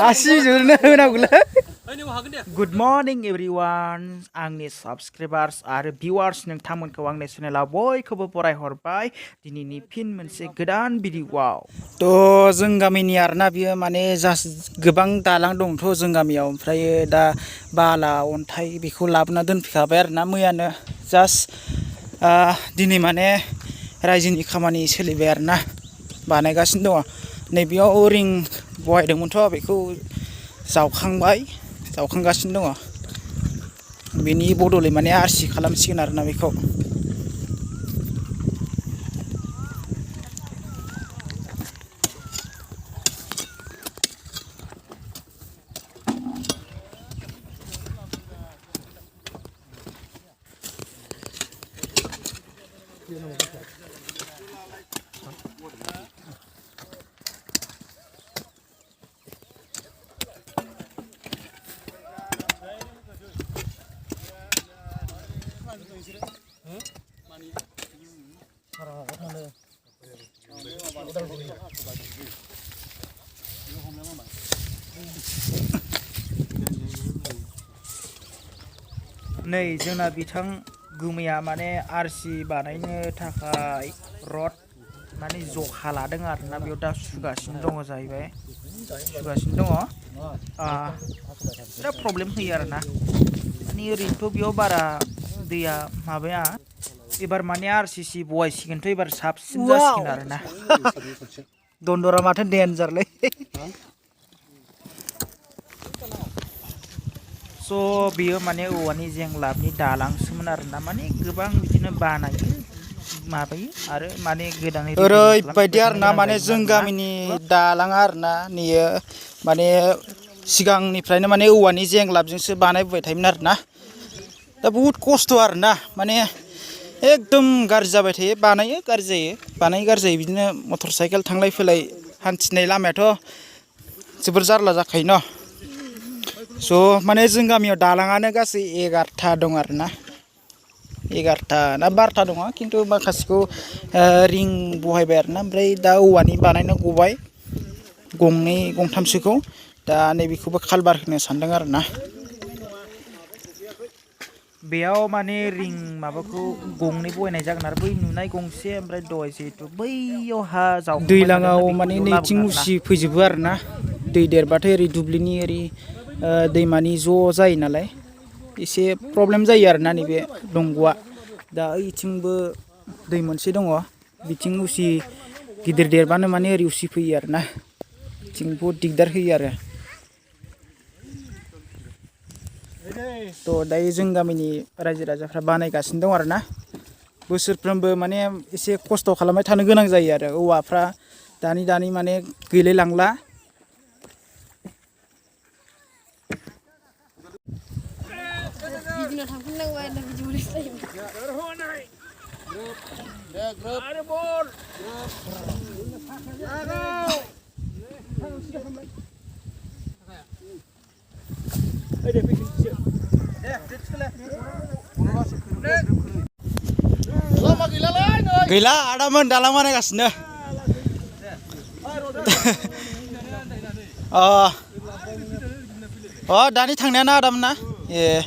आसि जोरनो होनांगौलै good morning everyone आंनि सब्सक्राइबार्स आरो भिउआर्स नोंथांमोनखौ आंनि चेनेलाव बयखौबो बरायहरबाय दिनैनि फिन मोनसे गोदान भिडिअआव तो जों गामिनि आरोना बियो माने जास्ट गोबां दालां दंथ' जों गामियाव ओमफ्राय दा बाला अन्थाइ बेखौ लाबोना दोनफैखाबाय आरोना मैयानो जास्ट दिनै माने रायजोनि खामानि सोलिबाय आरोना बानायगासिनो दङ नैबेयाव रिं बहायदोंमोनथ' बेखौ जावखांगासिनो दङ बेनि बदलै माने आरसि खालामसिगोन आरोना बेखौ नै जोंना बिथां गुमैया माने आरसि बानायनो थाखाय रड माने जखा लादों आरोना बेयाव दा सुगासिनो दङ जाहैबाय सुगासिनो दङ बिराद प्रब्लेम होयो आरोना माने ओरैनोथ' बेयाव बारा दैया माबाया एबार माने आरसिसि बहायसिगोनथ' एबार साबसिन जासिगोन आरोना दन्दरा माथो डेन्जारलै स' बियो माने औवानि जेंलाबनि दालांसोमोन आरोना माने गोबां बिदिनो बानायो माबायो आरो माने गोदानै ओरैबायदि आरोना माने जों गामिनि दालाङा आरोना नियो माने सिगांनिफ्रायनो माने औवानि जेंलाबजोंसो बानायबोबाय थायोमोन आरोना दा बहुद खस्थ' आरोना माने एकदम गाज्रि जाबाय थायो बानायो गाज्रि जायो बानायो गाज्रि जायो बिदिनो मटर साइकेल थांलाय फैलाय हान्थिनाय लामायाथ' जोबोर जारला जाखायो न' स' माने जों गामियाव दालाङानो गासै 11था दं आरोना 11था ना 12था दङ खिन्थु माखासेखौ रिं बहायबाय आरोना ओमफ्राय दा औवानि बानायनो गबाय गंनै गंथामसोखौ दा नैबेखौबो कालबार होनो सानदों आरोना बेयाव माने रिं माबाखौ गंनै बहायनाय जागोन आरो बै नुनाय गंसे ओमफ्राय दहाय जिहेतु बैयाव हा जावखांबाय दैलाङाव माने नैथिं उसिफैजोबो आरोना दै देरबाथाय ओरै दुब्लिनि ओरै दैमानि ज' जायो नालाय एसे प्रब्लेम जायो आरोना नैबे दंग'आ दा ओइथिंबो दै मोनसे दङ बिथिं गिदिर देरबानो माने ओरै उसिफैयो आरोना बिथिं बहुद दिगदार होयो आरो थ' दायो जों गामिनि रायजो राजाफ्रा बानायगासिनो दं आरोना बोसोरफ्रोमबो माने एसे खस्थ' खालामबाय थानो गोनां जायो आरो औवाफ्रा दानि माने गैलाय लांला गैला आदामोन दालां बानायगासिनो दानि थांनायाना आदामोन ना ए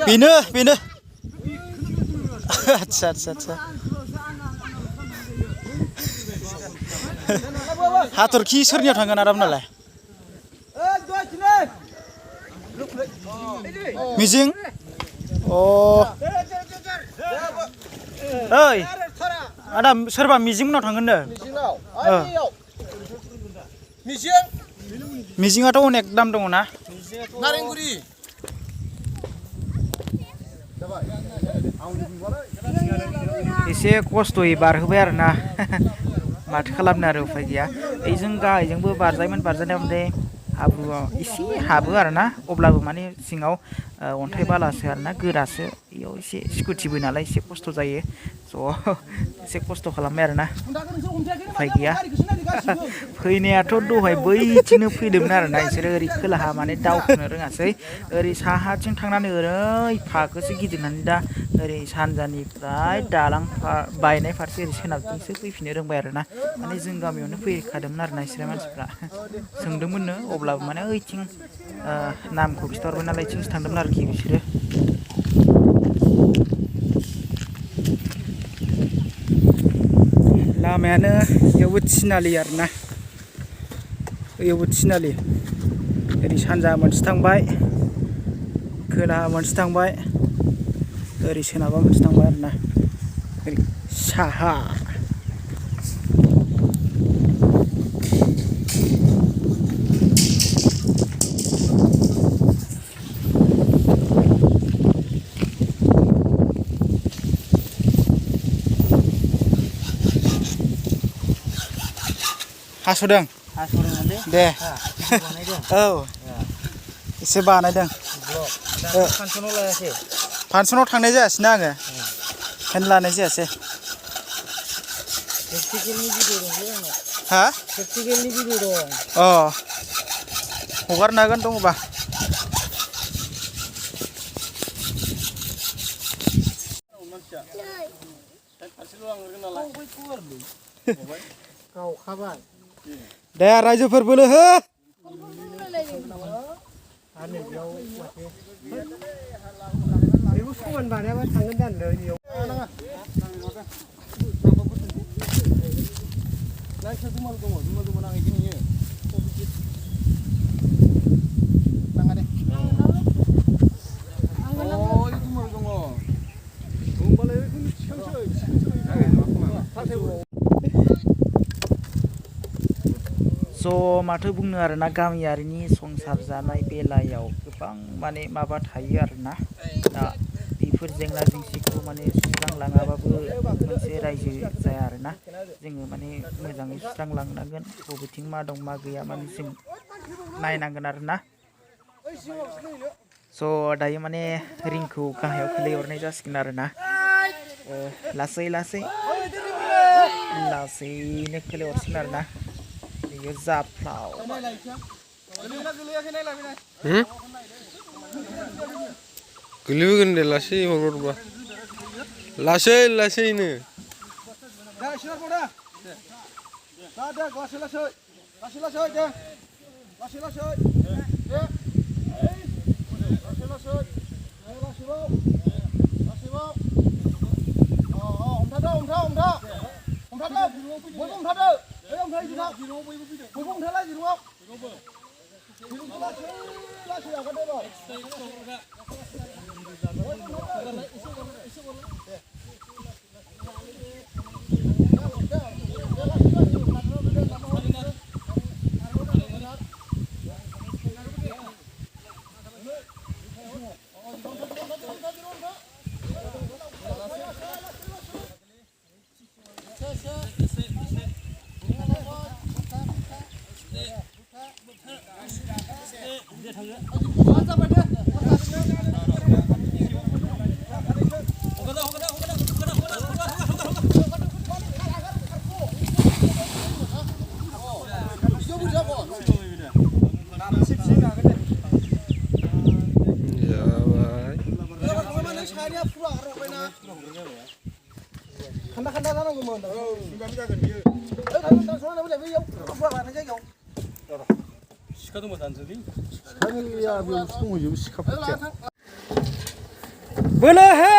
बेनो आदसा हाथरखि सोरनियाव थांगोन आदामोनालाय मिजिं ओइ आदा सोरबा मिजिं मोननाव थांगोन नो मिजिङाथ' अनेक दाम दङ ना नारेंगुरि एसे खस्थ'यै बारहोबाय आरोना माथो खालामनो आरो उफाय गैया ओइजों गाहायजोंबो बारजायोमोन बारजानाया ओमफ्राय हाब्रुआव एसे हाबो आरोना अब्लाबो माने सिङाव अन्थाइ बालासो आरोना गोरासो बेयाव एसे स्कुटिबो नालाय एसे खस्थ' जायो स' एसे खस्थ' खालामबाय आरोना उफाय गैया फैनायाथ' दहाय बैथिंनो फैदोंमोन आरोना बिसोरो ओरै खोलाहा माने दावखोनो रोङासै ओरै साहाथिं थांनानै ओरै फाखोसो गिदिंनानै दा ओरै सानजानिफ्राय दालां बायनाय फारसे ओरै सोनाबथिंसो फैफिननो रोंबाय आरोना माने जों गामियावनो फैखादोंमोन आरोना बिसोरो मानसिफ्रा सोंदोंमोननो अब्लाबो माने ओइथिं नामखौ खिथाहरबाय नालाय इथिंसो थांदोंमोन आरोखि बिसोरो लामायानो इयावबो थिनालि आरोना इयावबो थिनालि ओरै सानजा मोनसे थांबाय खोलाहा मोनसे थांबाय ओरै सोनाबा मोनसे थांबाय आरोना ओरै साहा हास'दों दे औ एसे बानायदों फांसनाव थांनाय जायासै ना आङो ओंखायनो लानाय जायासै हा अ हगारनो हागोन दङबा दे रायजोफोर बोलो हो समान बानायाबा थांगोन जानो माथो बुंनो आरोना गामियारिनि संसार जानाय बेलायाव गोबां माने माबा थायो आरोना दा बेफोर जेंना जेंसिखौ माने सुस्रांलाङाबाबो मोनसे रायजो जाया आरोना जोङो माने मोजाङै सुस्रांलांनांगोन बबेथिं मा दं मा गैया माने जों नायनांगोन आरोना दायो माने रिंखौ गाहायाव खोलैहरनाय जासिगोन आरोना लासै लासैनो खोलैहरसिगोन आरोना बेयो जाफ्लाव गोलैबोगोन दे लासै हरबा लासैनो बोलो हे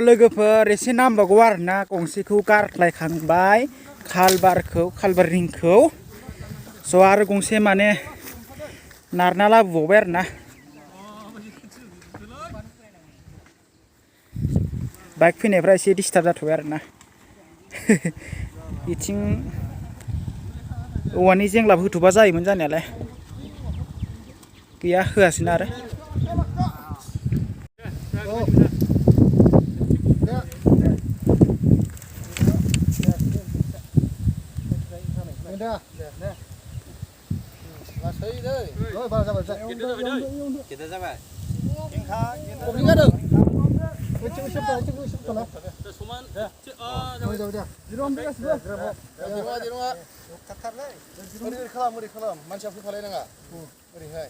लोगोफोर एसे नांबावगौ आरोना गंसेखौ गारख्लायखांबाय खालबार रिंखौ आरो गंसे माने नारना लाबोबावबाय आरोना बाइक फैनायफ्रा एसे डिस्टार्ब जाथ'बाय आरोना बिथिं औवानि जेंलाब होथ'बा जायोमोन जानायालाय गैया होआसैना आरो मानसिया फैफालाय नाङा ओरैहाय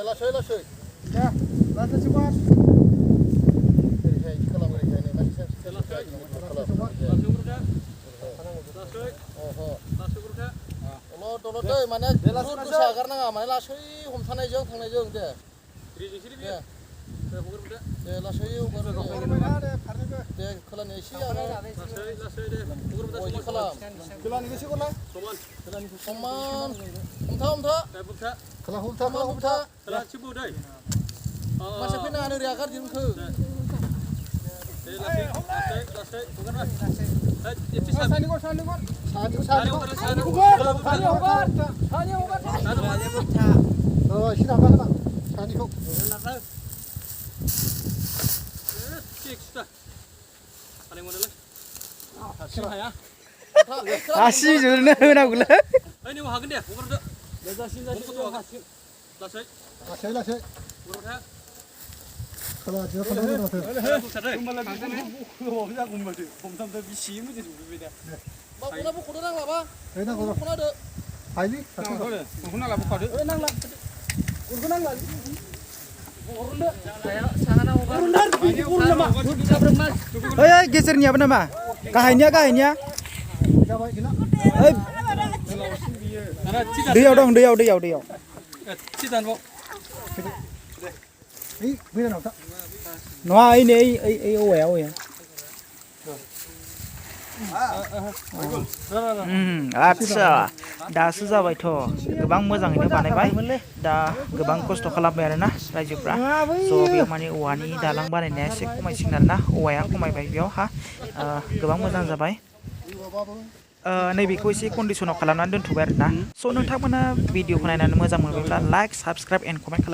लासै लासै ओरैहाय खालाम ओरैहाय दलद दै माने गोसा आगारनाङा माने लासै हमथानायजों थांनायजों दे दे लासै दे खोलानि एसे खालाम खोलानिखौ एसे गला समान हमथा खोला हमथा मानसिया फैनाङा ओरै आगारदिनखो आसिजोंनो होनांगौलै गेजेरनियाबो नामा गाहायनिया दैयाव दं दैयाव नङा ओइ औवाया आदसा दासो जाबायथ' गोबां मोजाङैनो बानायबाय दा गोबां खस्थ' खालामबाय आरोना रायजोफ्रा स' बेयाव माने औवानि दालां बानायनाया एसे खमायसिगोन आरोना औवाया खमायबाय बेयाव गोबां मोजां जाबाय नैबेखौ एसे कन्डिसनाव खालामनानै दोनथ'बाय आरोना स' नोंथांमोना भिडिअखौ नायनानै मोजां मोनोब्ला लाइक साबस्क्राइब एन्ड कमेन्ट खालाम